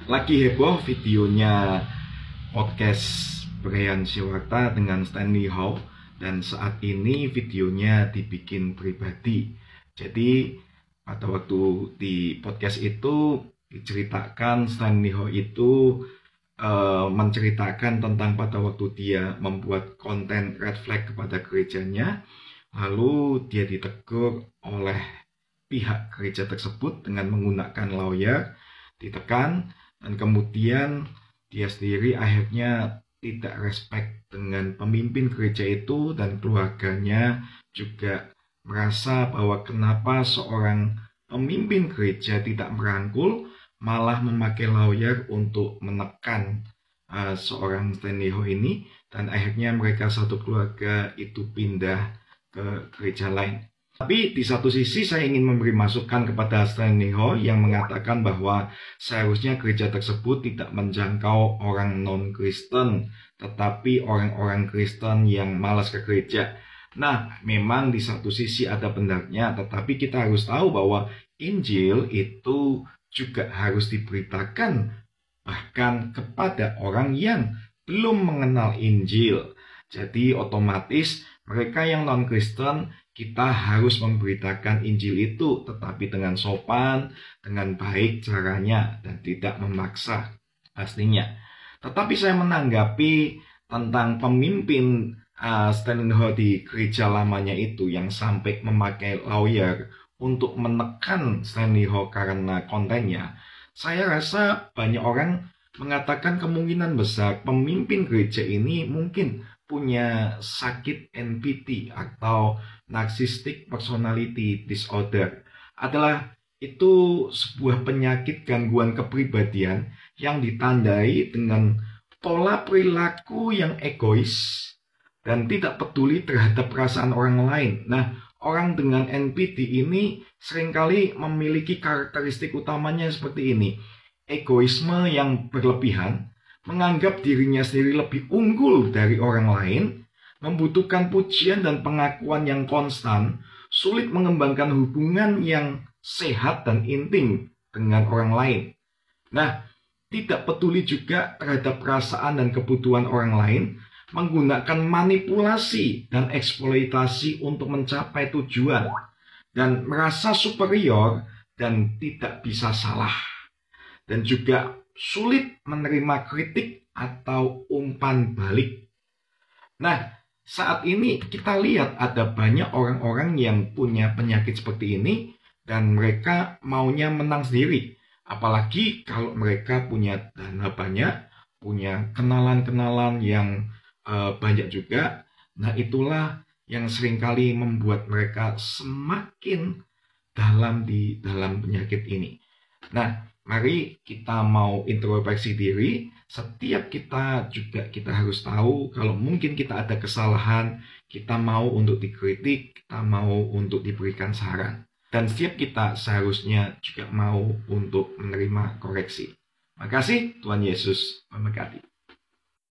Lagi heboh videonya podcast Brian Siwarta dengan Stanley Howe, dan saat ini videonya dibikin pribadi. Jadi pada waktu di podcast itu diceritakan Stanley Howe itu menceritakan tentang pada waktu dia membuat konten red flag kepada gerejanya, lalu dia ditegur oleh pihak gereja tersebut dengan menggunakan lawyer, ditekan, dan kemudian dia sendiri akhirnya tidak respect dengan pemimpin gereja itu, dan keluarganya juga merasa bahwa kenapa seorang pemimpin gereja tidak merangkul, malah memakai lawyer untuk menekan seorang Stanley Howe ini, dan akhirnya mereka satu keluarga itu pindah ke gereja lain. Tapi di satu sisi saya ingin memberi masukan kepada Stanley Howe yang mengatakan bahwa seharusnya gereja tersebut tidak menjangkau orang non-Kristen, tetapi orang-orang Kristen yang malas ke gereja. Nah, memang di satu sisi ada benarnya, tetapi kita harus tahu bahwa Injil itu juga harus diberitakan bahkan kepada orang yang belum mengenal Injil. Jadi otomatis mereka yang non-Kristen, kita harus memberitakan Injil itu, tetapi dengan sopan, dengan baik caranya, dan tidak memaksa pastinya. Tetapi saya menanggapi tentang pemimpin Stanley Howe di gereja lamanya itu yang sampai memakai lawyer untuk menekan Stanley Howe karena kontennya. Saya rasa banyak orang mengatakan kemungkinan besar pemimpin gereja ini mungkin punya sakit NPD atau Narcissistic Personality Disorder. Itu sebuah penyakit gangguan kepribadian yang ditandai dengan pola perilaku yang egois dan tidak peduli terhadap perasaan orang lain. Nah, orang dengan NPD ini seringkali memiliki karakteristik utamanya seperti ini. Egoisme yang berlebihan, menganggap dirinya sendiri lebih unggul dari orang lain, membutuhkan pujian dan pengakuan yang konstan, sulit mengembangkan hubungan yang sehat dan intim dengan orang lain. Nah, tidak peduli juga terhadap perasaan dan kebutuhan orang lain, menggunakan manipulasi dan eksploitasi untuk mencapai tujuan, dan merasa superior dan tidak bisa salah, dan juga sulit menerima kritik atau umpan balik. Nah, saat ini kita lihat ada banyak orang-orang yang punya penyakit seperti ini, dan mereka maunya menang sendiri. Apalagi kalau mereka punya dana banyak, punya kenalan-kenalan yang banyak juga. Nah, itulah yang seringkali membuat mereka semakin dalam di dalam penyakit ini. Nah, mari kita mau introspeksi diri. Setiap kita harus tahu kalau mungkin kita ada kesalahan, kita mau untuk dikritik, kita mau untuk diberikan saran. Dan setiap kita seharusnya juga mau untuk menerima koreksi. Makasih, Tuhan Yesus memberkati.